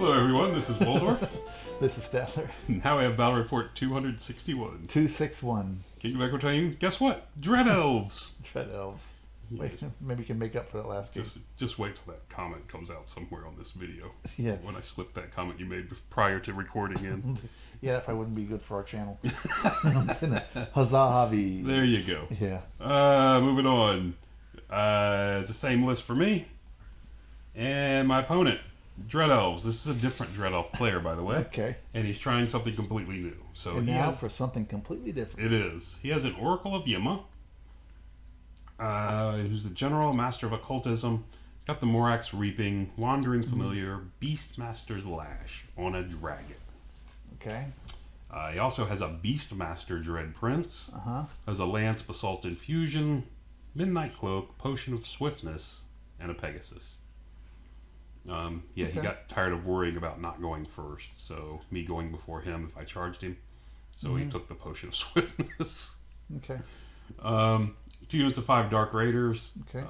Hello everyone, this is Waldorf. This is Statler. Now we have Battle Report 261. 261. King of Equitaine, guess what? Dread Elves! Dread Elves. Wait, maybe we can make up for that last game. Just wait till that comment comes out somewhere on this video. Yes. When I slip that comment you made prior to recording in. Yeah, if I wouldn't be good for our channel. Huzzah, Javi. There you go. Yeah. Moving on. It's the same list for me. And my opponent, Dread Elves. This is a different Dread Elf player, by the way. Okay. And he's trying something completely new. So and now for something completely different. It is. He has an Oracle of Yima, who's the General Master of Occultism. He's got the Morax Reaping, Wandering Familiar, Beastmaster's Lash on a dragon. Okay. He also has a Beastmaster Dread Prince. Has a Lance Basalt Infusion, Midnight Cloak, Potion of Swiftness, and a Pegasus. He got tired of worrying about not going first, so me going before him if I charged him. So he took the Potion of Swiftness. Okay. 2 units of 5 Dark Raiders. Okay.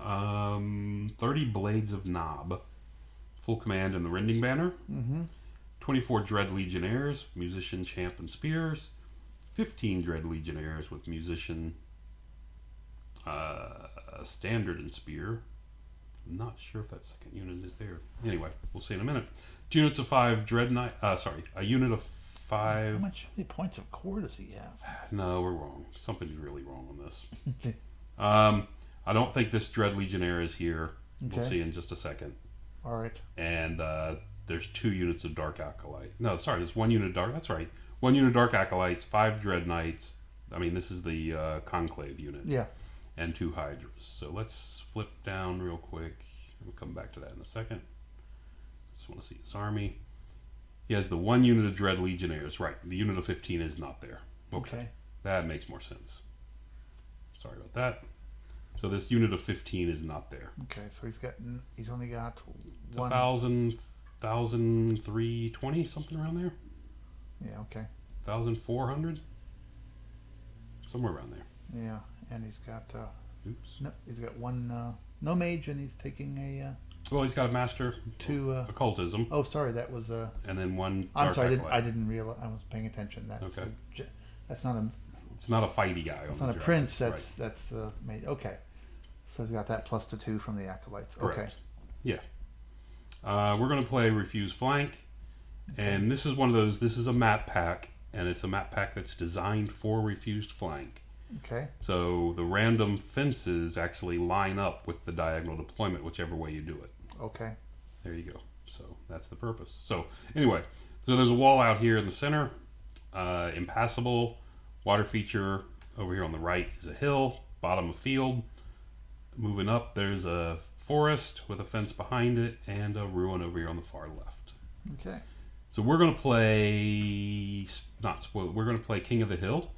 30 Blades of Knob. Full command in the Rending Banner. 24 Dread Legionnaires, Musician, Champ, and Spears. 15 Dread Legionnaires with Musician, Standard, and Spear. I'm not sure if that second unit is there. Anyway, we'll see in a minute. 2 units of 5 Dread Knight. A unit of 5. How many points of core does he have? No, we're wrong. Something's really wrong on this. I don't think this Dread Legionnaire is here. Okay. We'll see in just a second. All right. And there's 2 units of Dark Acolyte. No, sorry, there's 1 unit of Dark. That's right. 1 unit of Dark Acolytes, 5 Dread Knights. I mean, this is the Conclave unit. Yeah. And 2 Hydras. So let's flip down real quick. We'll come back to that in a second. Just want to see his army. He has the 1 unit of Dread Legionnaires. Right, the unit of 15 is not there. Okay. That makes more sense. Sorry about that. So this unit of 15 is not there. Okay, so he's only got it's 1,320, something around there. Yeah, okay. 1,400? Somewhere around there. Yeah, and he's got oops. No, he's got 1 no mage, and he's taking a well, he's got a master 2 occultism. Oh, sorry, that was and then 1 I'm sorry, I didn't realize. I was paying attention. That's okay. That's not a. It's not a fighty guy. It's not a prince. That's the mage. Okay, so he's got that plus the 2 from the acolytes. Correct. Okay. Yeah. We're going to play Refuse Flank, and this is one of those. This is a map pack, and it's a map pack that's designed for Refused Flank. Okay. So the random fences actually line up with the diagonal deployment, whichever way you do it. Okay. There you go. So that's the purpose. So anyway, so there's a wall out here in the center, impassable. Water feature over here on the right is a hill, bottom of field. Moving up, there's a forest with a fence behind it and a ruin over here on the far left. Okay. So we're going to play, not spoil, we're going to play King of the Hill.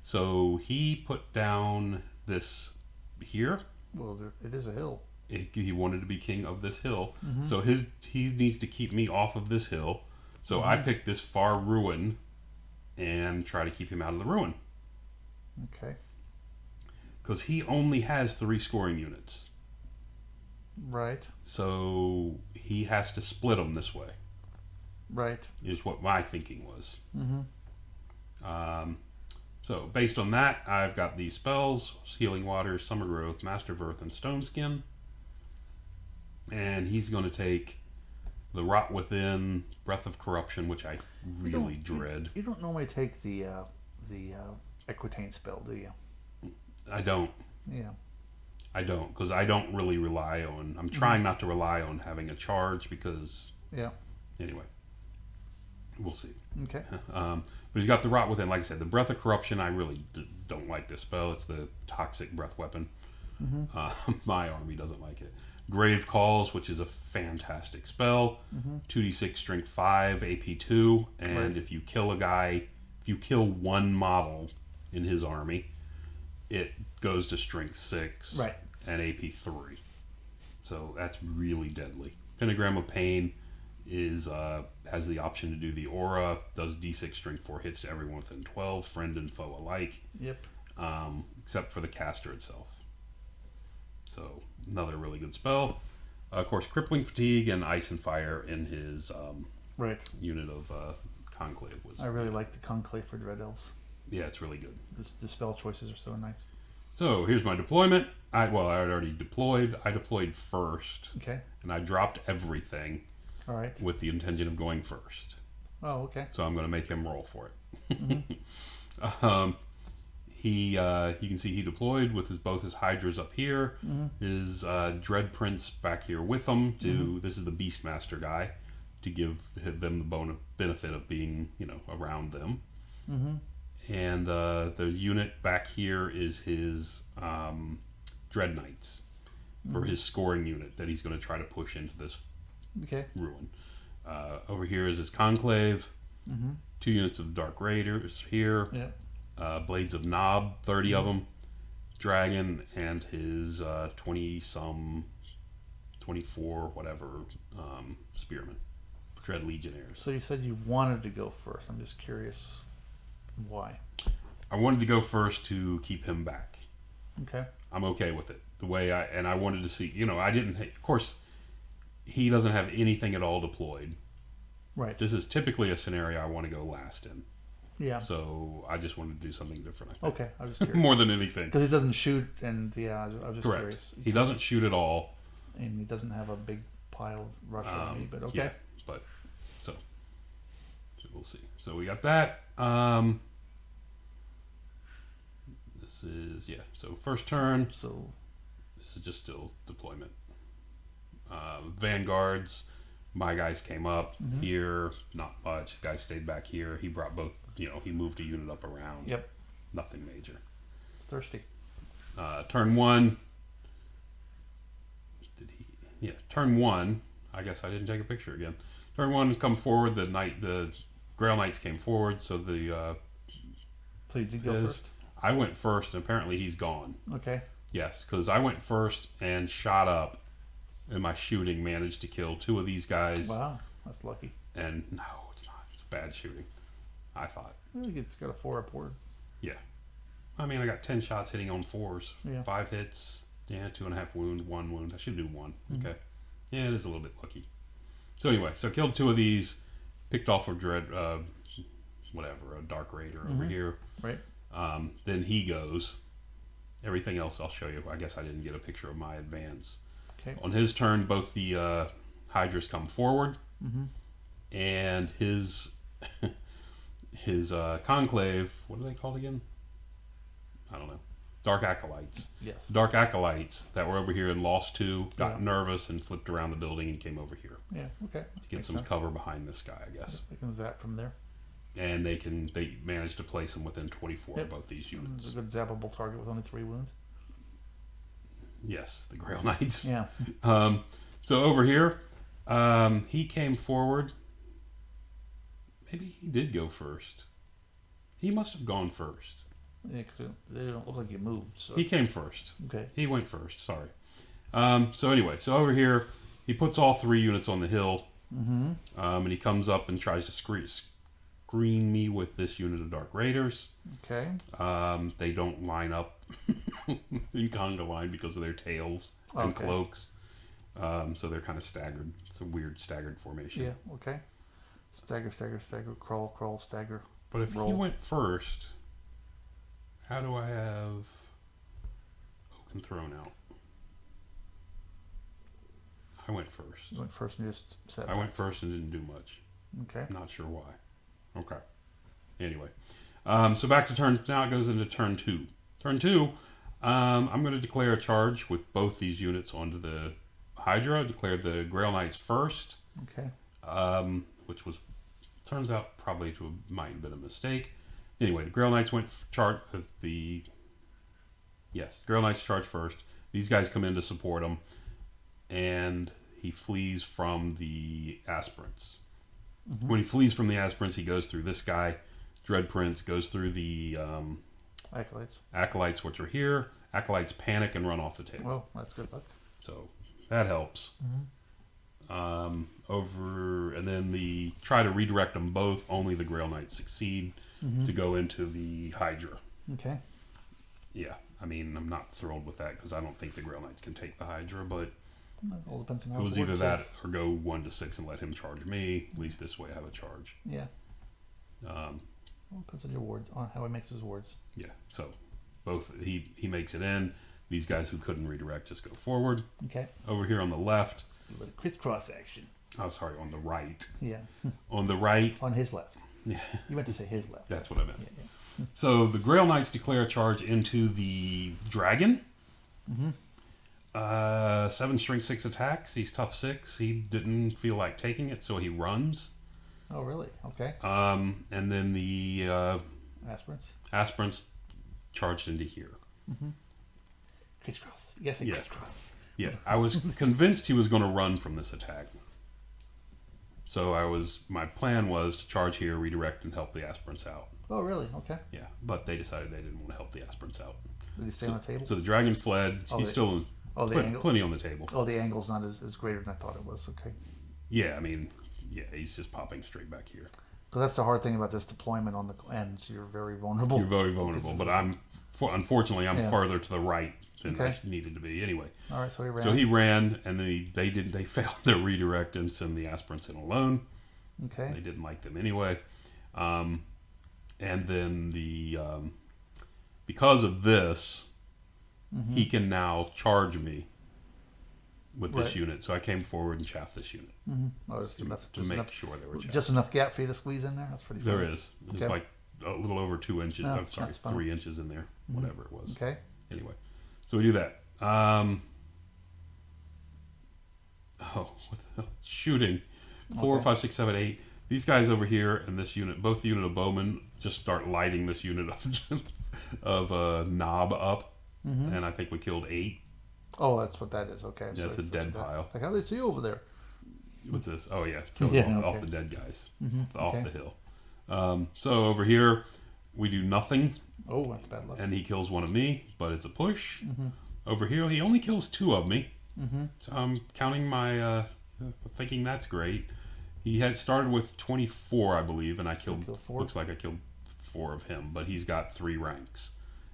So he put down this here. Well, it is a hill. He wanted to be king of this hill. So he needs to keep me off of this hill. So I picked this far ruin and try to keep him out of the ruin. Okay. Because he only has 3 scoring units. Right. So he has to split them this way. Right. Is what my thinking was. So based on that, I've got these spells: Healing Waters, Summer Growth, Master of Earth, and Stone Skin. And he's going to take the Rot Within, Breath of Corruption, which I really dread. You don't normally take the Equitaine spell, do you? I don't. Yeah. I don't, because I don't really rely on. I'm trying not to rely on having a charge because. Yeah. Anyway, we'll see. Okay. But he's got the Rot Within. Like I said, the Breath of Corruption. I really don't like this spell. It's the toxic breath weapon. My army doesn't like it. Grave Calls, which is a fantastic spell. 2d6 strength 5, AP 2, and if you kill a guy, if you kill 1 model in his army, it goes to strength 6 and AP 3. So that's really deadly. Pentagram of Pain is has the option to do the aura, does d6 strength 4 hits to everyone within 12, friend and foe alike. Yep. Except for the caster itself. So another really good spell. Of course, Crippling Fatigue and Ice and Fire in his Right. unit of Conclave was. I really like the Conclave for Dread Elves. Yeah, it's really good. The spell choices are so nice. So here's my deployment. I had already deployed. I deployed first, Okay. and I dropped everything All right. with the intention of going first. Oh, okay. So I'm going to make him roll for it. Mm-hmm. You can see he deployed with both his Hydras up here, Mm-hmm. his Dread Prince back here with him. This is the Beastmaster guy, to give them the benefit of being around them. Mm-hmm. And the unit back here is his Dread Knights for his scoring unit that he's going to try to push into this ruin. Over here is his Conclave, 2 units of Dark Raiders here, Blades of Nob, 30 of them, Dragon, and his 20-some, 24, whatever, Spearmen, Dread Legionnaires. So you said you wanted to go first. I'm just curious why. I wanted to go first to keep him back. Okay. I'm okay with it. I wanted to see, I didn't, of course, he doesn't have anything at all deployed. Right. This is typically a scenario I want to go last in. Yeah. So I just wanted to do something different, I think. Okay. I was just curious. More than anything. Because he doesn't shoot, and I was just Correct. curious. He doesn't shoot at all. And he doesn't have a big pile of Russia army, but okay. Yeah, but, so we'll see. So we got that. This is, so first turn. So This is just still deployment. Vanguards, my guys came up here, not much. The guy stayed back here. He brought both, he moved a unit up around. Yep. Nothing major. Thirsty. Turn 1. Turn 1. I guess I didn't take a picture again. Turn 1, come forward. The Grail Knights came forward, so So you did go first? I went first, and apparently he's gone. Okay. Yes, because I went first and shot up, and my shooting managed to kill 2 of these guys. Wow, that's lucky. And no, it's not. It's bad shooting, I thought. I think it's got a 4 upward. Yeah. I mean, I got 10 shots hitting on 4s. Yeah. 5 hits. Yeah, 2.5 wound, 1 wound. I should do 1. Okay. Yeah, it is a little bit lucky. So anyway, so killed 2 of these. Picked off a a Dark Raider over here. Right. Then he goes. Everything else I'll show you. I guess I didn't get a picture of my advance. Okay. On his turn, both the Hydras come forward, and his Conclave. What are they called again? I don't know. Dark Acolytes. Yes. Dark Acolytes that were over here and lost 2, got nervous and flipped around the building and came over here. Yeah. Okay. To get some cover behind this guy, I guess. They can zap from there. And they managed to place him within 24 of both these units. It's a good zappable target with only 3 wounds. Yes, the Grail Knights. Yeah. So over here, he came forward. Maybe he did go first. He must have gone first. Yeah, because they don't look like you moved. So. He came first. Okay. He went first. Sorry. So anyway, so over here, he puts all 3 units on the hill, and he comes up and tries to screen me with this unit of Dark Raiders. Okay. They don't line up in conga line because of their tails and cloaks. So they're kind of staggered. It's a weird staggered formation. Yeah. Okay. Stagger, stagger, stagger, crawl, crawl, stagger. But if he went first, how do I have Oaken Throne out? I went first. You went first and just set. I went first and didn't do much. Okay. I'm not sure why. Okay. Anyway, so back to turn. Now it goes into turn 2. Turn 2, I'm going to declare a charge with both these units onto the Hydra. Declared the Grail Knights first. Okay. Which was, turns out, probably might have been a mistake. Anyway, the Grail Knights went Grail Knights charge first. These guys come in to support him, and he flees from the aspirants. When he flees from the aspirants, he goes through this guy, Dread Prince, goes through the acolytes, which are here. Acolytes panic and run off the table. Well, that's good luck. So that helps. And then try to redirect them both. Only the Grail Knights succeed to go into the Hydra. Okay. Yeah, I mean, I'm not thrilled with that because I don't think the Grail Knights can take the Hydra, but It all depends on how It was it either works, that or go 1 to 6 and let him charge me. At least this way I have a charge. Yeah. Um, Well, depends on your wards, on how he makes his wards. yeah. So both he makes it in. These guys who couldn't redirect just go forward. Okay. Over here on the left. A little crisscross action. Oh, sorry, on the right. Yeah. On the right. On his left. Yeah. You meant to say his left. That's what I meant. Yeah. So the Grail Knights declare a charge into the dragon. Mm-hmm. 7 strength 6 attacks. He's tough 6. He didn't feel like taking it, so he runs. Oh, really? Okay. And then the Aspirants. aspirants charged into here. Mm-hmm. Crisscross. Yes, Yeah. crisscross. Yeah, I was convinced he was going to run from this attack. So my plan was to charge here, redirect, and help the aspirants out. Oh, really? Okay. Yeah, but they decided they didn't want to help the aspirants out. Did he stay on the table? So the dragon fled. Oh, He's still angle. plenty on the table. Oh, the angle's not as greater than I thought it was. Okay. Yeah, I mean, yeah, he's just popping straight back here. So that's the hard thing about this deployment on the ends. You're very vulnerable. You're very vulnerable, but unfortunately, I'm farther to the right than I Okay. needed to be. Anyway, All right, so he ran. so he ran, and they failed their redirect and send the aspirants in alone. Okay. They didn't like them anyway. And then because of this, Mm-hmm. he can now charge me with this Right. unit. So I came forward and chaffed this unit Mm-hmm. Oh, just enough. to make sure they were chaffed. Just enough gap for you to squeeze in there. That's pretty. There funny. is. It's Okay. like a little over 2 inches. Oh, I'm sorry, that's fine. 3 inches in there, whatever it was. Okay. Anyway, so we do that. What the hell? Shooting. 4, Okay. 5, 6, 7, 8. These guys over here and this unit, both the unit of bowmen, just start lighting this unit of knob up, Mm-hmm. and I think we killed 8. Oh, that's what that is. Okay. Yeah, it's a dead pile. Like how they see you over there. What's this? Oh yeah, killed Yeah, off okay. the dead guys, Mm-hmm. off Okay. the hill. So over here, we do nothing, Oh, that's bad luck. and he kills one of me, but it's a push. Mm-hmm. Over here, he only kills 2 of me. Mm-hmm. So I'm counting my, thinking that's great. He had started with 24, I believe, and I killed, killed 4? looks like I killed 4 of him, but he's got 3 ranks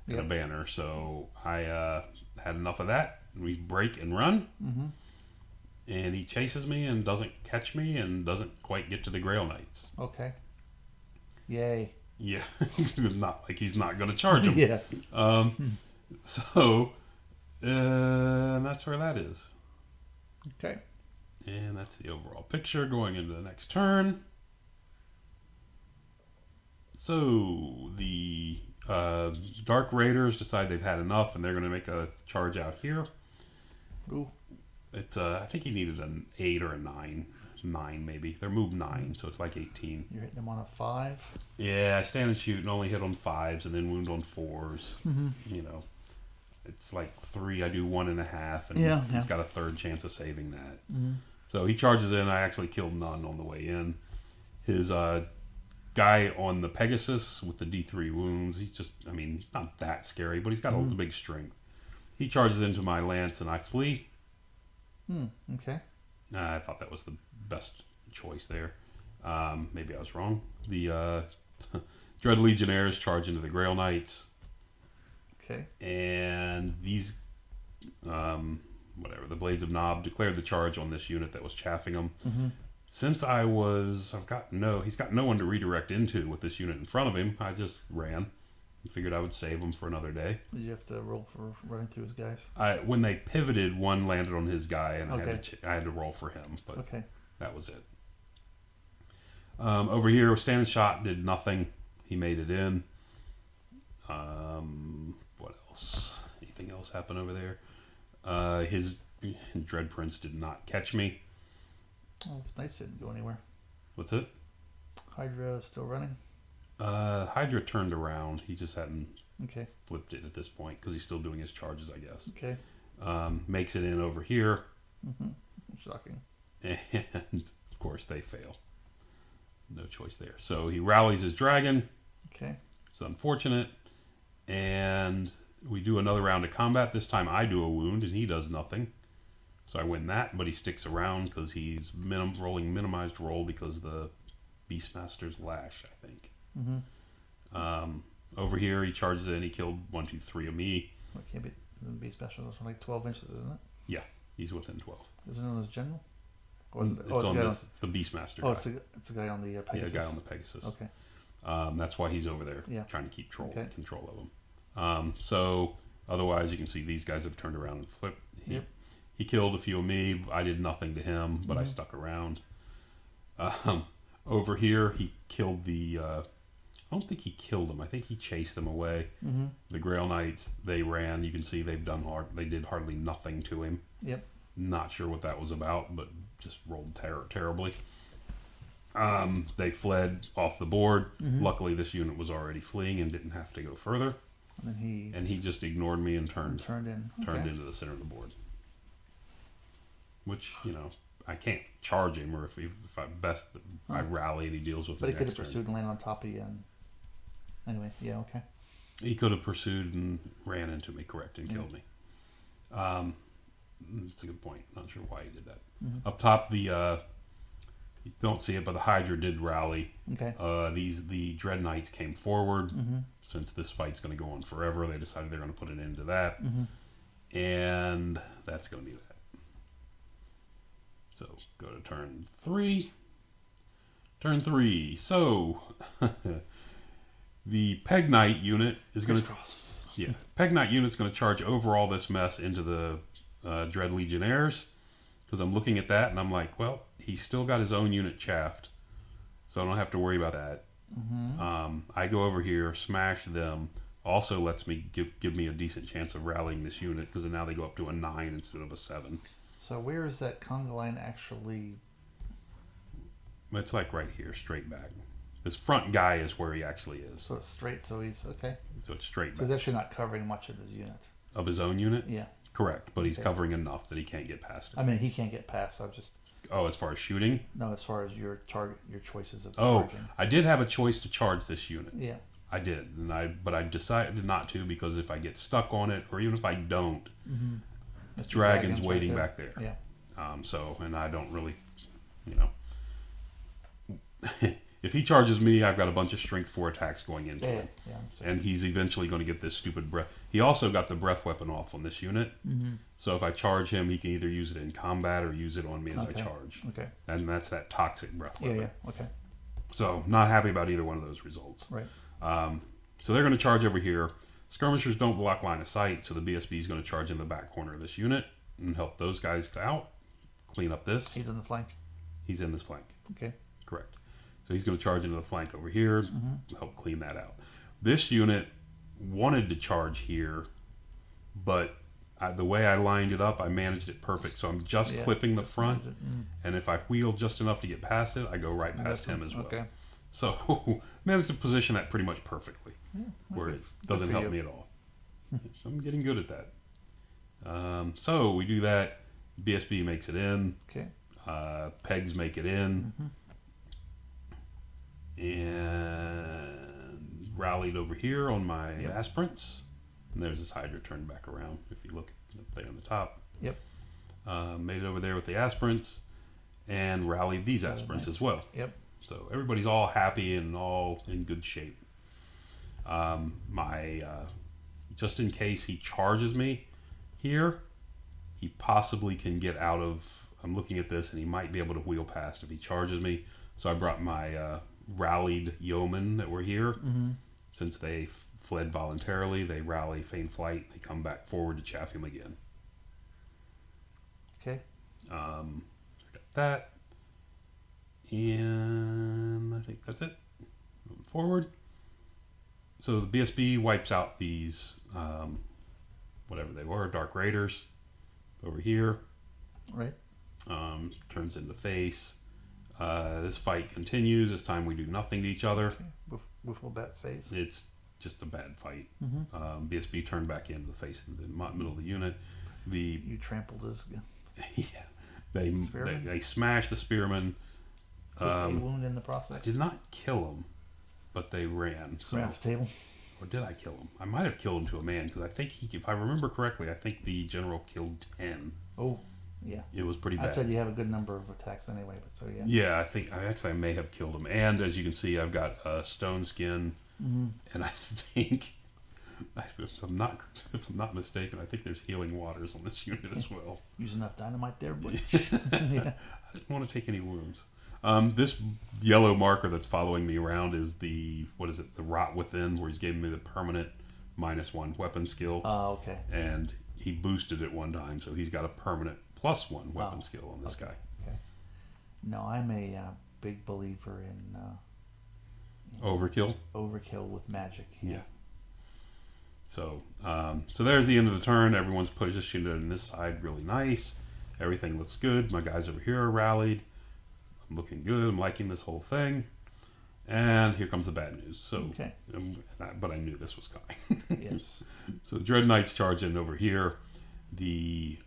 and a Yep. banner. So I had enough of that. We break and run, Mm-hmm. and he chases me and doesn't catch me and doesn't quite get to the Grail Knights. Okay. Yay. Yeah, not like he's not going to charge him. Yeah. So, and that's where that is. Okay. And that's the overall picture going into the next turn. So the Dark Raiders decide they've had enough, and they're going to make a charge out here. Ooh. It's I think he needed an 8 or a 9, maybe. They're moved 9, so it's like 18. You're hitting them on a 5. Yeah, I stand and shoot and only hit on 5s and then wound on 4s. Mm-hmm. You know, it's like 3. I do 1.5, and Yeah, he's yeah. got a third chance of saving that. Mm-hmm. So he charges in. I actually killed none on the way in. His guy on the Pegasus with the D3 wounds, he's not that scary, but he's got Mm-hmm. the big strength. He charges into my lance and I flee. Okay. I thought that was the best choice there. Maybe I was wrong. The Dread Legionnaires charge into the Grail Knights. Okay. And these, the Blades of Nob declared the charge on this unit that was chaffing them. Mm-hmm. Since he's got no one to redirect into with this unit in front of him, I just ran and figured I would save him for another day. Did you have to roll for running through his guys? When they pivoted, one landed on his guy, and Okay. I had to roll for him, but Okay. that was it. Over here, Stand and Shot did nothing. He made it in. What else? Anything else happen over there? His Dread Prince did not catch me. Oh, Knights didn't go anywhere. What's it? Hydra is still running. Hydra turned around. He just hadn't Okay. flipped it at this point because he's still doing his charges, I guess. Okay. Makes it in over here, Mm-hmm. Shocking. and of course they fail. No choice there. So he rallies his dragon. Okay. It's unfortunate, and we do another round of combat. This time I do a wound, and he does nothing. So I win that, but he sticks around because he's rolling minimized roll because the Beastmaster's Lash, I think. Mm-hmm. Over here, he charges in. He killed 1, 2, 3 of me. What can't be special? It's like 12 inches, isn't it? Yeah, he's within 12. Is it known as General? Or is it, It's on this. It's the Beastmaster. Oh, guy. it's the guy on the Pegasus. Yeah, guy on the Pegasus. Okay. That's why he's over there, Yeah. trying to keep control of them. So otherwise, you can see these guys have turned around and flipped. He killed a few of me. I did nothing to him, but I stuck around. Over here, he killed the. I don't think he killed them. I think he chased them away. The Grail Knights, they ran. You can see they did hardly nothing to him. Yep. Not sure what that was about, but just rolled terribly. They fled off the board. Luckily, this unit was already fleeing and didn't have to go further. And he just ignored me and turned into into the center of the board. Which, I can't charge him, or if I rally and he deals with me. But he could next have pursued and landed on top of you. And anyway, yeah, okay. He could have pursued and ran into me, correct, and killed me. That's a good point. Not sure why he did that. Up top, you don't see it, but the Hydra did rally. Okay. The Dread Knights came forward. Since this fight's going to go on forever, they decided they're going to put an end to that. And that's going to be that. So go to turn 3. Turn 3. So the Peg Knight unit is going to Peg Knight unit's going to charge over all this mess into the Dread Legionnaires, because I'm looking at that and I'm like, well, he's still got his own unit chaffed, so I don't have to worry about that. I go over here, smash them. Also lets me give me a decent chance of rallying this unit, because now they go up to a 9 instead of a 7. So where is that conga line actually? It's like right here, straight back. This front guy is where he actually is. So it's straight, so he's okay. So it's straight back. So he's actually not covering much of his unit. Of his own unit? Yeah. Correct, but he's covering enough that he can't get past it. I mean, he can't get past. I'm just. Oh, as far as shooting? No, as far as your choices of charging. I did have a choice to charge this unit. Yeah. I did, but I decided not to, because if I get stuck on it, or even if I don't, the dragon's waiting back there. Yeah. And I don't really, if he charges me, I've got a bunch of strength 4 attacks going into him. Yeah. And he's eventually going to get this stupid breath. He also got the breath weapon off on this unit. So if I charge him, he can either use it in combat or use it on me as I charge. Okay. And that's that toxic breath weapon. Yeah. Okay. So not happy about either one of those results. Right. So they're going to charge over here. Skirmishers don't block line of sight, so the BSB is going to charge in the back corner of this unit and help those guys out, clean up this. He's in the flank. He's in this flank. Okay. Correct. So he's going to charge into the flank over here, help clean that out. This unit wanted to charge here, but the way I lined it up, I managed it perfect. So I'm just clipping the front, and if I wheel just enough to get past it, I go right past him as well. Okay. So managed to position that pretty much perfectly, where it doesn't help me at all. So I'm getting good at that. So we do that. BSB makes it in. Okay. Pegs make it in. And rallied over here on my aspirants. And there's this Hydra turned back around, if you look up there on the top. Yep. Made it over there with the aspirants and rallied these aspirants as well. Yep. So everybody's all happy and all in good shape. Just in case he charges me here, he possibly can get out of. I'm looking at this, and he might be able to wheel past if he charges me. So I brought my rallied yeomen that were here. Since they fled voluntarily, they rally, feign flight, they come back forward to chaff him again. Okay. Got that. And I think that's it. Moving forward. So the BSB wipes out these, whatever they were, Dark Raiders over here. Right. Turns into face. This fight continues. This time we do nothing to each other. Okay. Wiffle bat face. It's just a bad fight. BSB turned back into the face in the middle of the unit. You trampled his. Yeah. They smashed the spearman. A wound in the process. I did not kill him, but they ran. So, ran off the table. Or did I kill him? I might have killed him to a man, because I think if I remember correctly, I think the general killed 10. Oh, yeah. It was pretty bad. I said you have a good number of attacks anyway, but so yeah. Yeah, I think I may have killed him. And as you can see, I've got a stone skin, and I think If I'm not mistaken, I think there's healing waters on this unit as well. Use enough dynamite there, but Yeah. I didn't want to take any wounds. This yellow marker that's following me around is the Rot Within, where he's giving me the permanent -1 weapon skill. Oh, okay. And he boosted it one time, so he's got a permanent +1 weapon skill on this guy. Okay. No, I'm a big believer in Overkill. overkill with magic. Yeah. So, so there's the end of the turn. Everyone's positioned on this side really nice. Everything looks good. My guys over here are rallied. I'm looking good. I'm liking this whole thing. And here comes the bad news. So, Okay. But I knew this was coming. Yes. So the Dread Knights charge in over here. The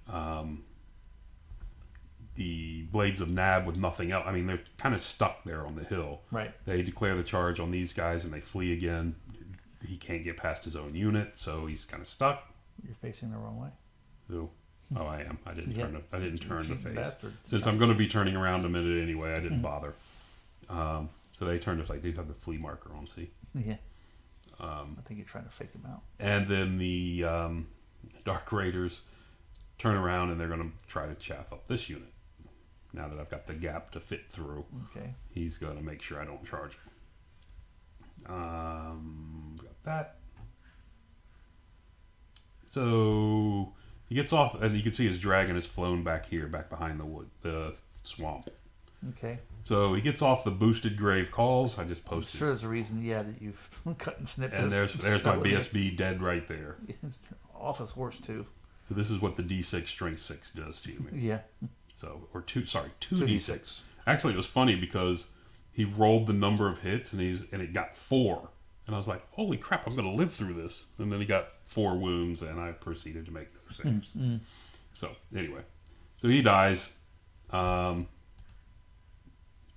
Blades of Nab with nothing else. I mean, they're kind of stuck there on the hill. Right. They declare the charge on these guys and they flee again. He can't get past his own unit, so he's kind of stuck. You're facing the wrong way. So, oh, I am. I didn't turn to face. Bastard. Since I'm going to be turning around in a minute anyway, I didn't bother. So they turned us. I do have the flea marker on. See. Yeah. I think you're trying to fake him out. And then the Dark Raiders turn around and they're going to try to chaff up this unit. Now that I've got the gap to fit through, Okay. he's going to make sure I don't charge him. Got that. So he gets off, and you can see his dragon has flown back here, back behind the swamp. Okay. So he gets off the boosted grave calls. I just I'm posted. sure there's a reason, that you've cut and snipped And this. there's my BSB dead right there. Office horse too. So this is what the D6 strength 6 does to me. Yeah. So, or 2d6. Actually, it was funny because he rolled the number of hits and it got 4. And I was like, holy crap, I'm going to live through this. And then he got 4 wounds and I proceeded to make no saves. So, anyway. So he dies. It's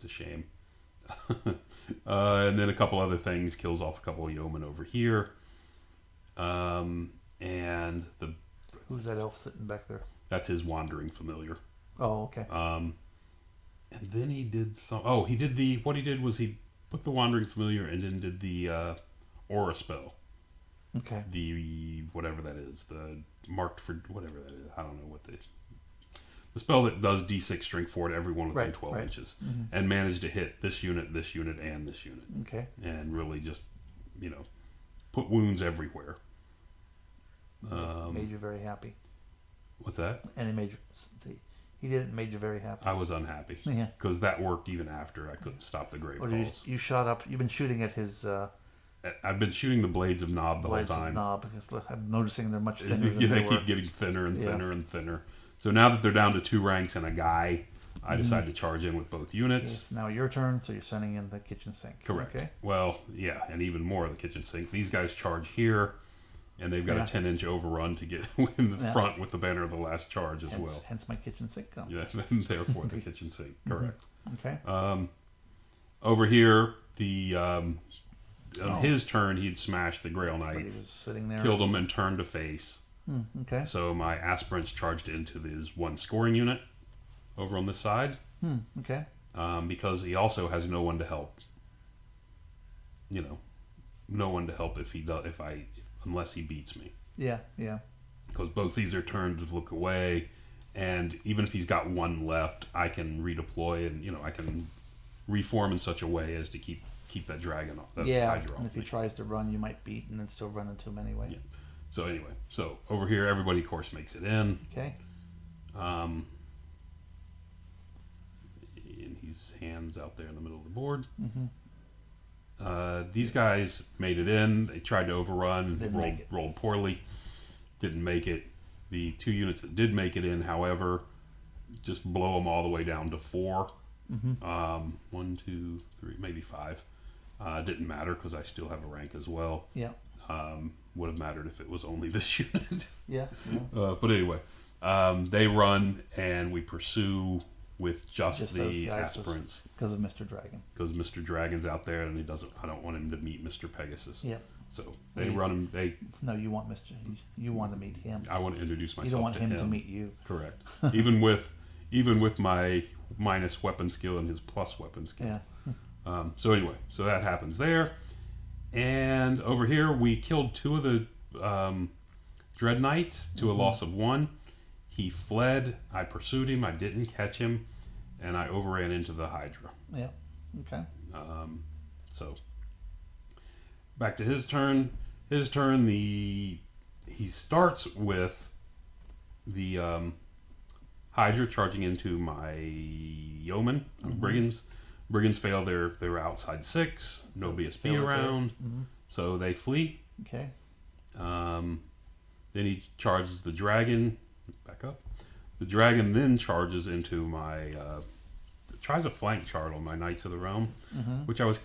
a shame. And then a couple other things. Kills off a couple of yeomen over here. And Who's that elf sitting back there? that's his wandering familiar. Oh, okay. And then he did what he did was he put the Wandering Familiar and then did the Aura spell. Okay. The whatever that is, the marked for whatever that is. I don't know what the spell that does D6 strength 4 to everyone within 12 inches, and managed to hit this unit, and this unit. Okay. And really just, put wounds everywhere. Made you very happy. What's that? And he didn't made you very happy. I was unhappy. Yeah. Because that worked even after I couldn't stop the grave Or calls. you shot up. You've been shooting at his I've been shooting the Blades of Knob the whole blades time. of knob because I'm noticing they're much thinner than They they were. keep getting thinner and thinner and thinner. So now that they're down to 2 ranks and a guy, I decided to charge in with both units. It's now your turn, so you're sending in the kitchen sink. Correct. Okay. Well, yeah, and even more of the kitchen sink. These guys charge here, and they've got a 10-inch overrun to get in the front with the banner of the last charge as well. Hence my kitchen sink come. Yeah, and therefore the kitchen sink. Correct. Okay. Over here, on his turn, he'd smashed the Grail But Knight, he was sitting there. killed him, and turned to face. Okay. So my aspirants charged into his 1 scoring unit over on this side. Okay. Because he also has no one to help. No one to help unless he beats me. Yeah. Yeah. Because both these are turned to look away, and even if he's got 1 left, I can redeploy and I can reform in such a way as to keep that dragon off. That Hydra And off if he me. tries to run, you might beat and then still run into him anyway. Yeah. So anyway, over here, everybody of course makes it in. Okay. And his hands out there in the middle of the board. These guys made it in. They tried to overrun. Rolled poorly. Didn't make it. The 2 units that did make it in, however, just blow them all the way down to 4. 1, 2, 3, maybe 5. Didn't matter because I still have a rank as well. Yeah. Would have mattered if it was only this unit. Yeah. But anyway, they run and we pursue with just the those guys aspirants because of Mr. Dragon. because Mr. Dragon's out there and I don't want him to meet Mr. Pegasus. Yeah. So they run him. No, you want Mr. You want to meet him. I want to introduce myself. You don't want to him to meet you. Correct. even with my minus weapon skill and his plus weapon skill. Yeah. So anyway, so that happens there. And over here, we killed 2 of the Dread Knights to a loss of 1. He fled. I pursued him. I didn't catch him, and I overran into the Hydra. Yeah. Okay. So back to his turn. His turn. He starts with the Hydra charging into my yeoman brigands. Brigands fail their outside 6. No BSB around, so they flee. Okay. Then he charges the dragon. Back up. The dragon then charges into my. Tries a flank charge on my Knights of the Realm, which I was,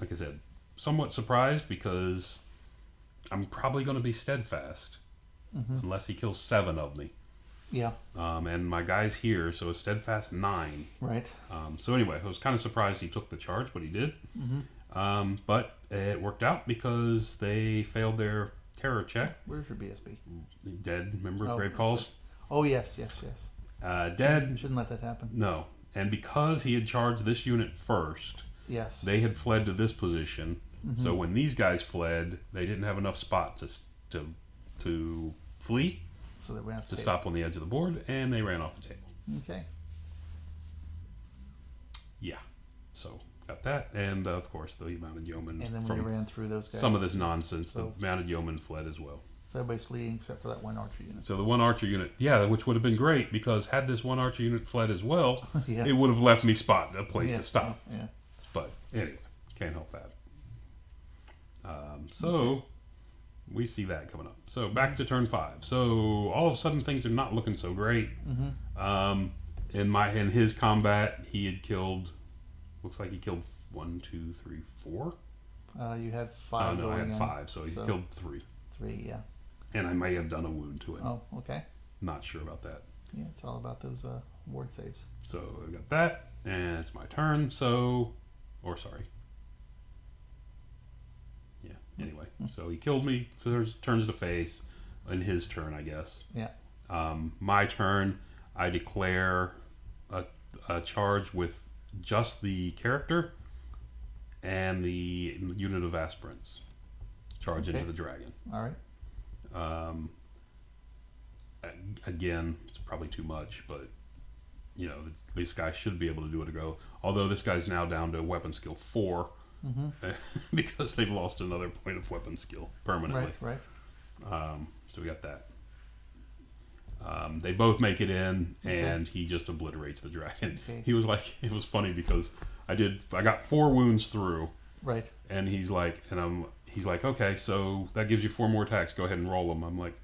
like I said, somewhat surprised because I'm probably going to be steadfast unless he kills 7 of me. Yeah. And my guy's here, so it's steadfast 9. Right. So anyway, I was kind of surprised he took the charge, but he did. But it worked out because they failed their terror check. Where's your BSB? Dead. Remember Oh, Grave Calls? Oh yes. Dead. Shouldn't let that happen. No. And because he had charged this unit first, Yes. they had fled to this position. Mm-hmm. So when these guys fled, they didn't have enough spot to flee, So they ran off the to table. stop on the edge of the board, and they ran off the table. Okay. Yeah. So got that, and of course the mounted yeoman. And then when from you ran through those guys, some of this nonsense, So- the mounted yeoman fled as well. so everybody's fleeing except for that one archer unit. So the one archer unit, yeah, which would have been great because had this one archer unit fled as well, Yeah. it would have left me a place Yeah, to stop. Yeah. But anyway, can't help that. So we see that coming up. So back to turn 5. So all of a sudden things are not looking so great. In his combat, he had killed. Looks like he killed 1, 2, 3, 4. You had 5. No, I going had in, 5, so he killed 3. 3. Yeah. And I may have done a wound to him. Oh, okay. Not sure about that. Yeah, it's all about those ward saves. So I got that, and it's my turn. So, or sorry. Yeah. Anyway, so he killed me. Turns to face. In his turn, I guess. Yeah. My turn. I declare a charge with just the character and the unit of aspirants. Charge into the dragon. All right. Again, it's probably too much, but this guy should be able to do it. Although this guy's now down to weapon skill 4 because they've lost another point of weapon skill permanently. Right. So we got that. They both make it in, and he just obliterates the dragon. Okay. He was like, it was funny because I got 4 wounds through, Right. and he's like, okay, so that gives you 4 more attacks. Go ahead and roll them. I'm like,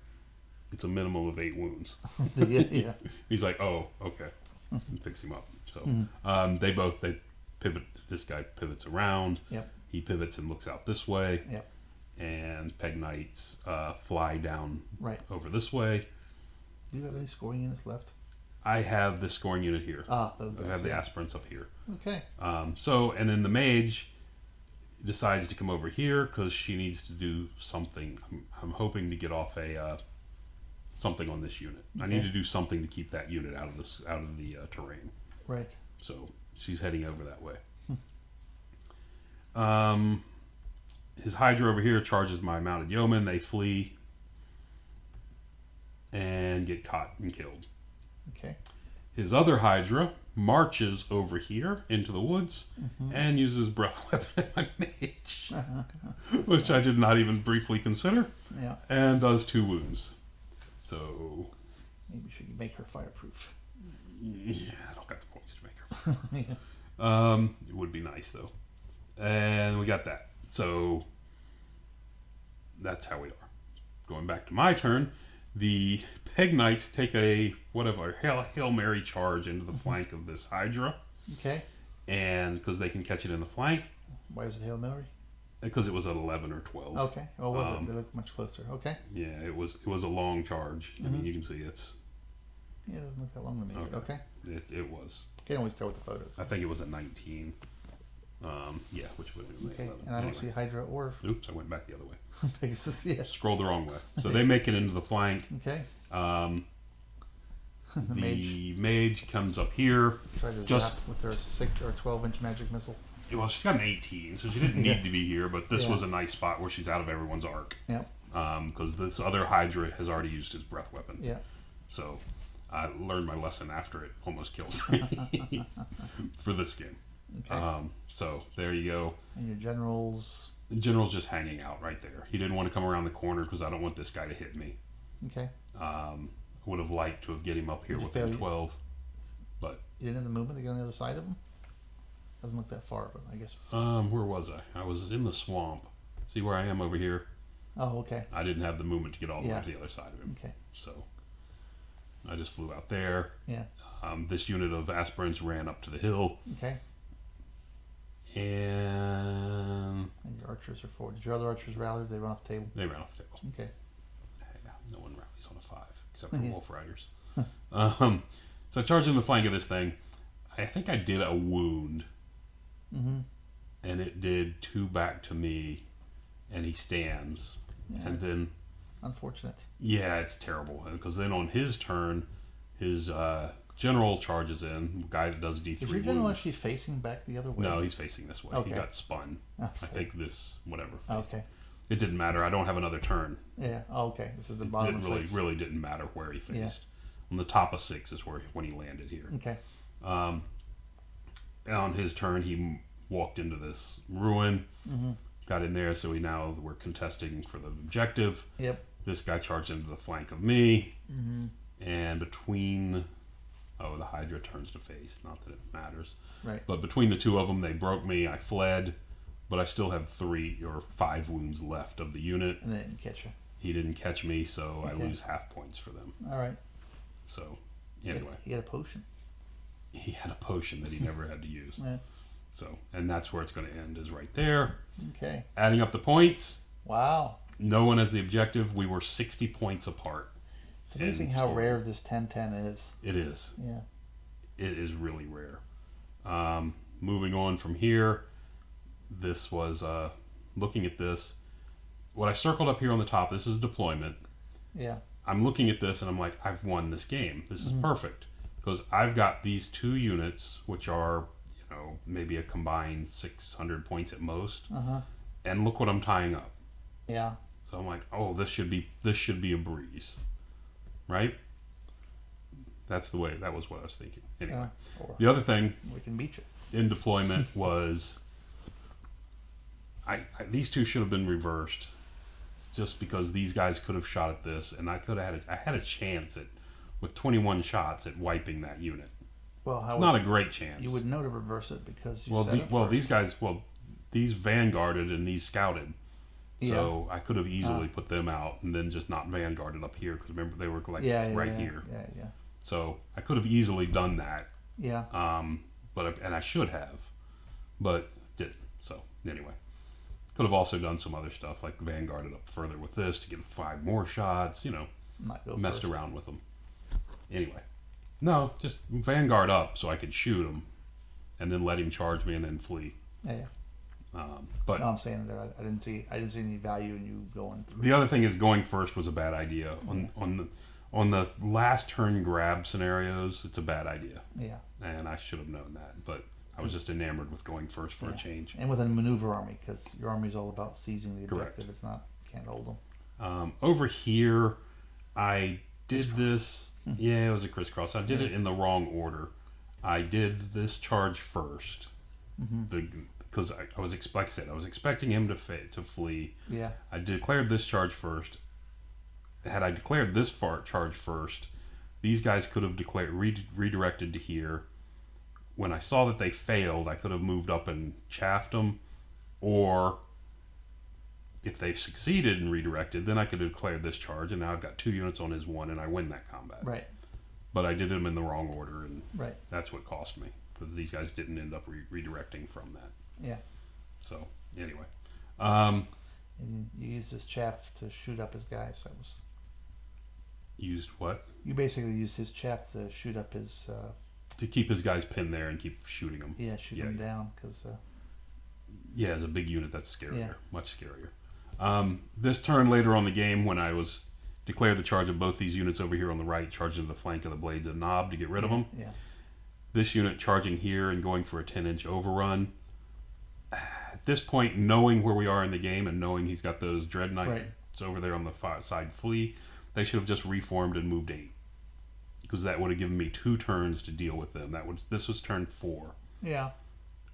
it's a minimum of 8 wounds. Yeah. He's like, oh, okay, and fix him up. So they pivot. This guy pivots around. Yep. He pivots and looks out this way. Yep. And Peg Knights fly down over this way. Do you have any scoring units left? I have the scoring unit here. Those guys. I have the aspirants up here. Okay. And then the mage decides to come over here because she needs to do something. I'm hoping to get off something on this unit. I need to do something to keep that unit out of the terrain. Right. So she's heading over that way. His Hydra over here charges my mounted yeoman. They flee and get caught and killed. Okay. His other Hydra marches over here into the woods and uses breath weapon at my mage, which I did not even briefly consider. Yeah. And does 2 wounds. So maybe we should make her fireproof. Yeah, I don't got the points to make her. It would be nice though. And we got that. So that's how we are. Going back to my turn, the Peg Knights take a Hail Mary charge into the flank of this Hydra. Okay. And because they can catch it in the flank. Why is it Hail Mary? Because it was at 11 or 12. Okay. Oh, was it? They look much closer. Okay. Yeah, it was a long charge. I mean, you can see it's. Yeah, it doesn't look that long to me. Okay. It was. Can't always tell with the photos. I think it was at 19. Yeah, which would have been Okay. 11. And I don't see Hydra or Oops, I went back the other way. Pegasus. Yeah. Scrolled the wrong way. So they make it into the flank. Okay. The mage comes up here. Try to Just- zap with their 6 or 12-inch magic missile. Well, she's got an 18, so she didn't need Yeah. to be here, but this Yeah. was a nice spot where she's out of everyone's arc. Yep. because this other Hydra has already used his breath weapon. Yeah. So I learned my lesson after it almost killed me for this game. Okay. So there you go. And your generals. The general's just hanging out right there. He didn't want to come around the corner because I don't want this guy to hit me. Okay. Would have liked to have get him up here Did you within fail- 12, but You didn't have the movement to get on the other side of them? Doesn't look that far, but I guess. where was I? I was in the swamp. See where I am over here? Oh, okay. I didn't have the movement to get all the way Yeah. to the other side of him. Okay. So I just flew out there. Yeah. This unit of aspirants ran up to the hill, Okay. and And your archers are forward. Did your other archers rally? Or did they run off the table? they ran off the table. Okay. Yeah, no one rallies on a 5 except for Yeah. wolf riders. So I charged in the flank of this thing. I think I did a wound, Mm-hmm. and it did 2 back to me, and he stands. Yeah, And then, unfortunate. yeah, it's terrible. Because then on his turn, his general charges in, the guy that does D3 Is your general wounds. actually facing back the other way? No, he's facing this way. Okay. He got spun. Oh, I think this, whatever. Okay. It didn't matter. I don't have another turn. Yeah. Oh, okay. This is the It bottom didn't of really, 6. really didn't matter where he faced. Yeah. On the top of 6 is when he landed here. Okay. And on his turn, he walked into this ruin, Mm-hmm. got in there, so we're contesting for the objective. Yep. This guy charged into the flank of me, Mm-hmm. and the Hydra turns to face. Not that it matters. Right. But between the two of them, they broke me. I fled, but I still have 3 or 5 wounds left of the unit. And they didn't catch you. He didn't catch me, so I Okay. lose half points for them. All right. So, anyway, He had a potion. he had a potion that he never had to use. Yeah. So, and that's where it's going to end, is right there. Okay. Adding up the points, Wow. no one has the objective. We were 60 points apart. It's amazing in how score. rare this 10-10 is. It is. Yeah. It is really rare. Moving on from here, this was looking at this. What I circled up here on the top, this is deployment. Yeah. I'm looking at this and I'm like, I've won this game. This is perfect. Because I've got these 2 units, which are, maybe a combined 600 points at most. Uh-huh. And look what I'm tying up. Yeah. So I'm like, oh, this should be a breeze. Right? That was what I was thinking. Anyway. Yeah. Or The other thing we can beat you. in deployment was these 2 should have been reversed, just because these guys could have shot at this, and I had a chance with 21 shots at wiping that unit. Well, how It's not a great chance. you would know to reverse it because you well, set it first. these guys, these vanguarded and these scouted, so I could have easily put them out and then just not vanguarded up here, because remember they were like right here. Yeah. So I could have easily done that. Yeah. And I should have, but didn't. So anyway, could have also done some other stuff like vanguarded up further with this to get 5 more shots. Not go Messed first. around with them. Anyway, no, just vanguard up so I could shoot him, and then let him charge me and then flee. Yeah. But No, I'm saying that I didn't see any value in you going through. the other thing is going first was a bad idea. On the last turn grab scenarios, it's a bad idea, Yeah. and I should have known that. But I was just enamored with going first for a change. And with a maneuver army, because your army's all about seizing the Correct. objective. It's not, can't hold them. Over here, I did this. Yeah, it was a crisscross. I did Yeah. it in the wrong order. I did this charge first, because I was expecting him to flee. Yeah. I declared this charge first. Had I declared this charge first, these guys could have redirected to here. When I saw that they failed, I could have moved up and chaffed them, or if they succeeded and redirected, then I could have declared this charge, and now I've got 2 units on his 1, and I win that combat. Right. But I did them in the wrong order, and Right. that's what cost me. Because these guys didn't end up redirecting from that. Yeah. So anyway, And you used his chaff to shoot up his guys. That was. used what You basically used his chaff to shoot up his. to keep his guys pinned there and keep shooting them. Shoot him down because. Yeah, as a big unit, that's scarier, Yeah. much scarier. This turn later on the game, when I was declared the charge of both these units over here on the right, charging to the flank of the blades of knob to get rid of them. Yeah. This unit charging here and going for a 10-inch overrun. At this point, knowing where we are in the game and knowing he's got those dread knight Right. units over there on the side flee. They should have just reformed and moved 8, because that would have given me 2 turns to deal with them. This was turn 4. Yeah.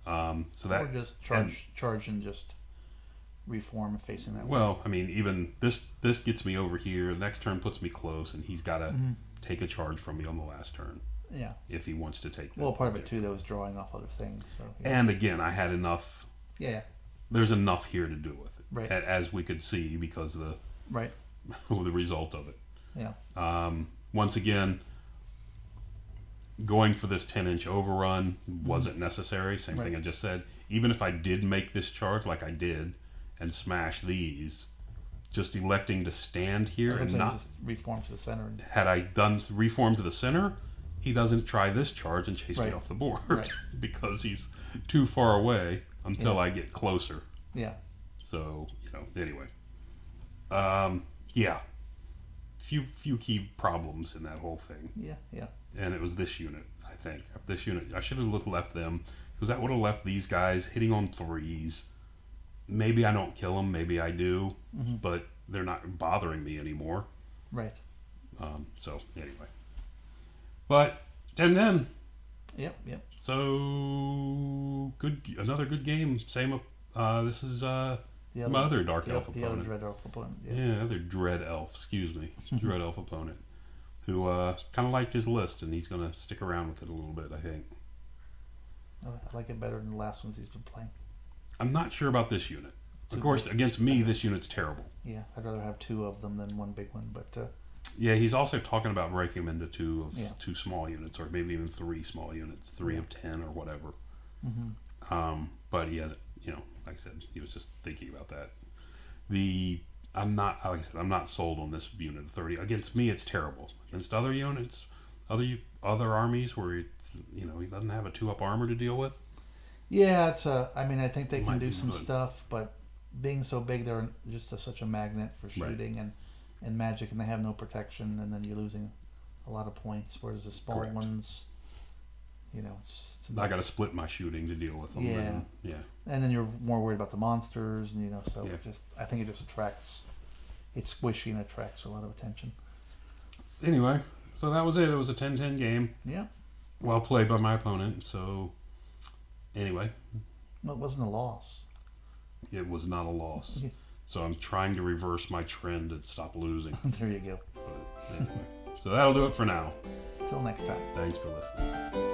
So that or just charge and just reform facing that way. well, I mean, even this gets me over here. The next turn puts me close, and he's got to take a charge from me on the last turn. Yeah. If he wants to take. Well, part of it too, that was drawing off other things. So. Yeah. And again, I had enough. Yeah. There's enough here to do with it, right? As we could see, because the right the result of it. Yeah. Once again, going for this 10-inch overrun wasn't necessary. Same thing I just said. Even if I did make this charge like I did and smash these, just electing to stand here and not just reform to the center. Had I done reform to the center, he doesn't try this charge and chase me off the board because he's too far away until I get closer. Yeah. So, anyway. Yeah. Few key problems in that whole thing. Yeah, yeah. And it was this unit, I think. This unit, I should have left them, because that would have left these guys hitting on 3s. Maybe I don't kill them, maybe I do, but they're not bothering me anymore. Right. So, anyway. But, 10-10. Yep. So, another good game. Same, this is my other Dark Elf opponent. The other Dread Elf opponent. Yeah, other Dread Elf, excuse me. Dread Elf opponent. Who kind of liked his list, and he's going to stick around with it a little bit, I think. I like it better than the last ones he's been playing. I'm not sure about this unit. Of course, against me, this unit's terrible. Yeah, I'd rather have 2 of them than one big one, but... Yeah, he's also talking about breaking them into 2 small units, or maybe even 3 small units, 3 of 10 or whatever. But he hasn't, like I said, he was just thinking about that. I'm not sold on this unit of 30. Against me, it's terrible. Against other units, other armies where it's, he doesn't have a 2-up armor to deal with. Yeah, I think they can do some stuff, but being so big, they're just such a magnet for shooting and magic, and they have no protection, and then you're losing a lot of points. Whereas the small ones, I got to split my shooting to deal with them. Yeah. And then you're more worried about the monsters, and I think it just attracts. It's squishy and attracts a lot of attention. Anyway, so that was it. It was a 10-10 game. Yeah. Well played by my opponent. So, anyway. No, it wasn't a loss. It was not a loss. So I'm trying to reverse my trend and stop losing. There you go. But anyway. So that'll do it for now. Until next time. Thanks for listening.